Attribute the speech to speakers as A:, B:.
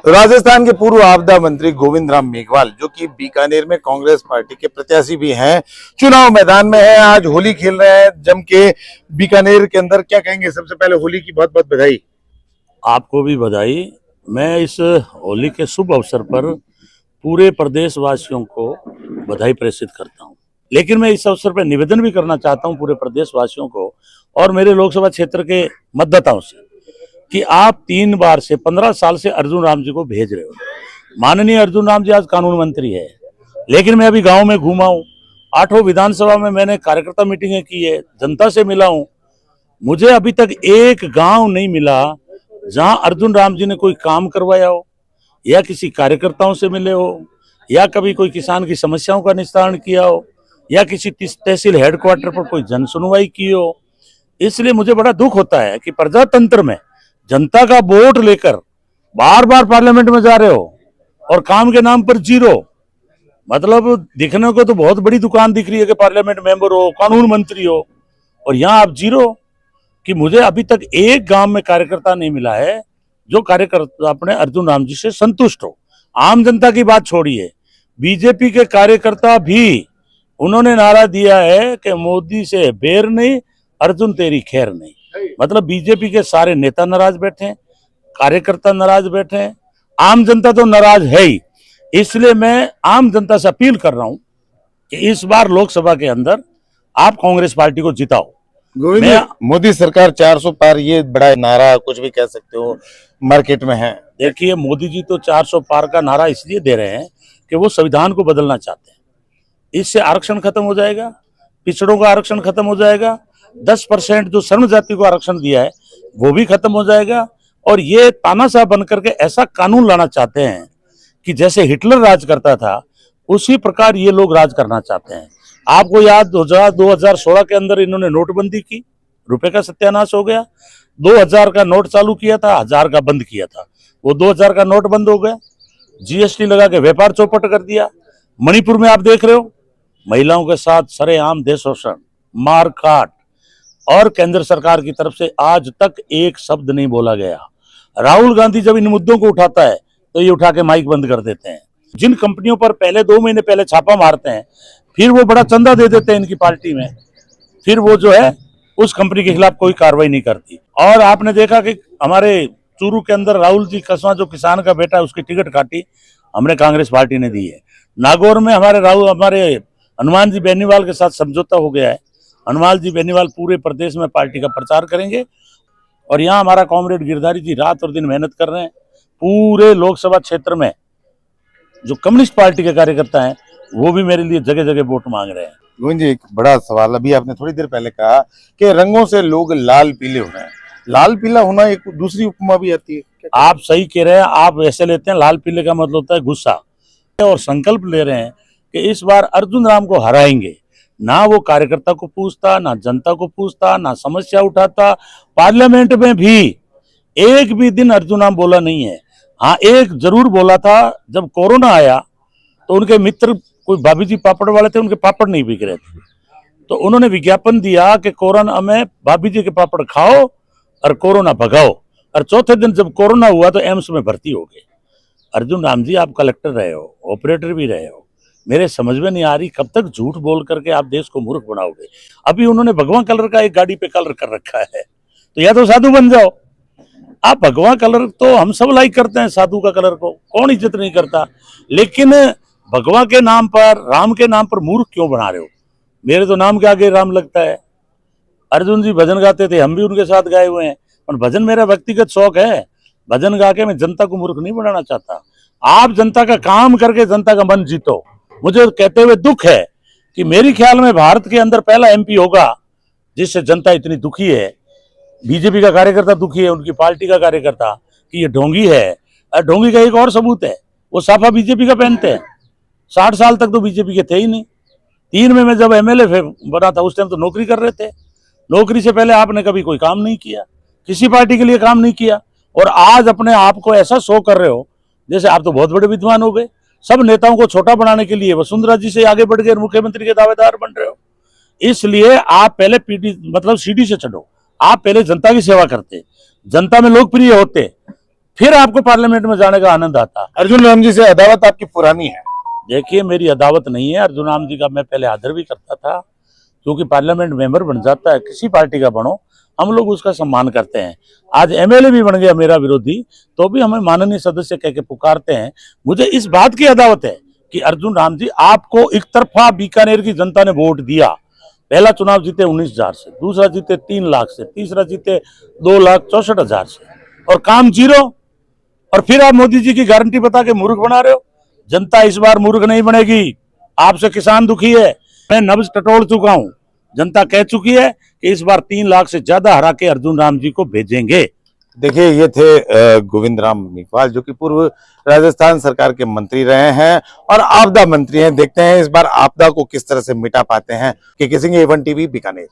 A: तो राजस्थान के पूर्व आपदा मंत्री गोविंद राम मेघवाल, जो कि बीकानेर में कांग्रेस पार्टी के प्रत्याशी भी हैं, चुनाव मैदान में हैं। आज होली खेल रहे हैं जम के बीकानेर के अंदर। क्या कहेंगे? सबसे पहले होली की बहुत बहुत बधाई।
B: आपको भी बधाई। मैं इस होली के शुभ अवसर पर पूरे प्रदेशवासियों को बधाई प्रेषित करता हूं। लेकिन मैं इस अवसर पर निवेदन भी करना चाहता हूं पूरे प्रदेशवासियों को और मेरे लोकसभा क्षेत्र के मतदाताओं से कि आप 3 बार से 15 साल से अर्जुन राम जी को भेज रहे हो। माननीय अर्जुन राम जी आज कानून मंत्री है, लेकिन मैं अभी गांव में घूमा हूं, 8 विधानसभा में मैंने कार्यकर्ता मीटिंगें की है, जनता से मिला हूं। मुझे अभी तक एक गांव नहीं मिला जहां अर्जुन राम जी ने कोई काम करवाया हो, या किसी कार्यकर्ताओं से मिले हो, या कभी कोई किसान की समस्याओं का निस्तारण किया हो, या किसी तहसील हेडक्वार्टर पर कोई जन सुनवाई की हो। इसलिए मुझे बड़ा दुख होता है कि प्रजातंत्र में जनता का वोट लेकर बार बार पार्लियामेंट में जा रहे हो और काम के नाम पर जीरो। मतलब दिखने को तो बहुत बड़ी दुकान दिख रही है कि पार्लियामेंट मेंबर हो, कानून मंत्री हो, और यहां आप जीरो। कि मुझे अभी तक एक गांव में कार्यकर्ता नहीं मिला है जो कार्यकर्ता अपने अर्जुन राम जी से संतुष्ट हो। आम जनता की बात छोड़िए, बीजेपी के कार्यकर्ता भी उन्होंने नारा दिया है कि मोदी से बेर नहीं, अर्जुन तेरी खैर नहीं। मतलब बीजेपी के सारे नेता नाराज बैठे हैं, कार्यकर्ता नाराज बैठे हैं, आम जनता तो नाराज है ही। इसलिए मैं आम जनता से अपील कर रहा हूं कि इस बार लोकसभा के अंदर आप कांग्रेस पार्टी को जिताओ।
A: मोदी सरकार 400 पार, ये बड़ा नारा कुछ भी कह सकते हो, मार्केट में है।
B: देखिए, मोदी जी तो 400 पार का नारा इसलिए दे रहे हैं कि वो संविधान को बदलना चाहते हैं। इससे आरक्षण खत्म हो जाएगा, पिछड़ों का आरक्षण खत्म हो जाएगा, 10% जो शरण जाति को आरक्षण दिया है वो भी खत्म हो जाएगा। और ये तानाशाह बनकर के ऐसा कानून लाना चाहते हैं कि जैसे हिटलर राज करता था उसी प्रकार ये लोग राज करना चाहते हैं। आपको याद हो जाए 2016 के अंदर इन्होंने नोटबंदी की, रुपए का सत्यानाश हो गया। 2000 का नोट चालू किया था, 1000 का बंद किया था, वो 2000 का नोट बंद हो गया। जीएसटी लगा के व्यापार चौपट कर दिया। मणिपुर में आप देख रहे हो, महिलाओं के साथ सरेआम देश शोषण, मार काट, और केंद्र सरकार की तरफ से आज तक एक शब्द नहीं बोला गया। राहुल गांधी जब इन मुद्दों को उठाता है तो ये उठा के माइक बंद कर देते हैं। जिन कंपनियों पर पहले 2 महीने पहले छापा मारते हैं, फिर वो बड़ा चंदा दे देते हैं इनकी पार्टी में, फिर वो जो है उस कंपनी के खिलाफ कोई कार्रवाई नहीं करती। और आपने देखा कि हमारे चूरू के अंदर राहुल जी कसवा, जो किसान का बेटा है, उसकी टिकट काटी हमने, कांग्रेस पार्टी ने दी है। नागौर में हमारे हनुमान जी बेनीवाल के साथ समझौता हो गया है। हनुमान जी बेनीवाल पूरे प्रदेश में पार्टी का प्रचार करेंगे। और यहाँ हमारा कॉमरेड गिरधारी जी रात और दिन मेहनत कर रहे हैं। पूरे लोकसभा क्षेत्र में जो कम्युनिस्ट पार्टी के कार्यकर्ता हैं वो भी मेरे लिए जगह जगह वोट मांग रहे हैं।
A: गोविंद जी, एक बड़ा सवाल, अभी आपने थोड़ी देर पहले कहा कि रंगों से लोग लाल पीले हो रहे हैं। लाल पीला होना एक दूसरी उपमा भी आती है।
B: आप सही कह रहे हैं, आप ऐसे लेते हैं, लाल पीले का मतलब होता है गुस्सा, और संकल्प ले रहे हैं कि इस बार अर्जुन राम को हराएंगे। ना वो कार्यकर्ता को पूछता, ना जनता को पूछता, ना समस्या उठाता। पार्लियामेंट में भी एक भी दिन अर्जुन राम बोला नहीं है। हाँ, एक जरूर बोला था, जब कोरोना आया तो उनके मित्र कोई भाभी जी पापड़ वाले थे, उनके पापड़ नहीं बिक रहे थे, तो उन्होंने विज्ञापन दिया कि कोरोना में भाभी जी के पापड़ खाओ और कोरोना भगाओ। और चौथे दिन जब कोरोना हुआ तो एम्स में भर्ती हो गए। अर्जुन राम जी, आप कलेक्टर रहे हो, ऑपरेटर भी रहे हो, मेरे समझ में नहीं आ रही कब तक झूठ बोल करके आप देश को मूर्ख बनाओगे। अभी उन्होंने भगवा कलर का एक गाड़ी पे कलर कर रखा है, तो या तो साधु बन जाओ। आप भगवा कलर तो हम सब लाइक करते हैं, साधु का कलर को कौन इज्जत नहीं करता, लेकिन भगवा के नाम पर, राम के नाम पर मूर्ख क्यों बना रहे हो? मेरे तो नाम के आगे राम लगता है। अर्जुन जी भजन गाते थे, हम भी उनके साथ गाए हुए हैं, पर भजन मेरा व्यक्तिगत शौक है। भजन गा के मैं जनता को मूर्ख नहीं बनाना चाहता। आप जनता का काम करके जनता का मन जीतो। मुझे कहते हुए दुख है कि मेरे ख्याल में भारत के अंदर पहला एमपी होगा जिससे जनता इतनी दुखी है। बीजेपी का कार्यकर्ता दुखी है, उनकी पार्टी का कार्यकर्ता, कि ये ढोंगी है। और ढोंगी का एक और सबूत है, वो साफा बीजेपी का पहनते हैं। 60 साल तक तो बीजेपी के थे ही नहीं। 3 में मैं जब एमएलए बना था उस टाइम तो नौकरी कर रहे थे। नौकरी से पहले आपने कभी कोई काम नहीं किया, किसी पार्टी के लिए काम नहीं किया, और आज अपने आप को ऐसा शो कर रहे हो जैसे आप तो बहुत बड़े विद्वान हो गए। सब नेताओं को छोटा बनाने के लिए वसुंधरा जी से आगे बढ़ गए, मुख्यमंत्री के दावेदार बन रहे हो। इसलिए आप पहले सीडी से चढ़ो। आप पहले जनता की सेवा करते, जनता में लोकप्रिय होते, फिर आपको पार्लियामेंट में जाने का आनंद आता।
A: अर्जुन राम जी से अदावत आपकी पुरानी है?
B: देखिए, मेरी अदावत नहीं है। अर्जुन राम जी का मैं पहले आदर भी करता था, क्योंकि पार्लियामेंट मेंबर बन जाता है, किसी पार्टी का बनो, हम लोग उसका सम्मान करते हैं। आज एमएलए भी बन गया मेरा विरोधी, तो भी हमें माननीय सदस्य कह के पुकारते हैं। मुझे इस बात की अदावत है कि अर्जुन राम जी, आपको एक तरफा बीकानेर की जनता ने वोट दिया। पहला चुनाव जीते 19,000 से, दूसरा जीते 3 लाख से, तीसरा जीते 2,64,000 से, और काम जीरो। और फिर आप मोदी जी की गारंटी बता के मूर्ख बना रहे हो। जनता इस बार मूर्ख नहीं बनेगी। आपसे किसान दुखी है, मैं नब्ज टटोल चुका हूं। जनता कह चुकी है कि इस बार 3 लाख से ज्यादा हरा के अर्जुन राम जी को भेजेंगे।
A: देखिए, ये थे गोविंद राम मेघवाल, जो कि पूर्व राजस्थान सरकार के मंत्री रहे हैं और आपदा मंत्री हैं। देखते हैं इस बार आपदा को किस तरह से मिटा पाते हैं। के सिंह, A1 टीवी, बीकानेर।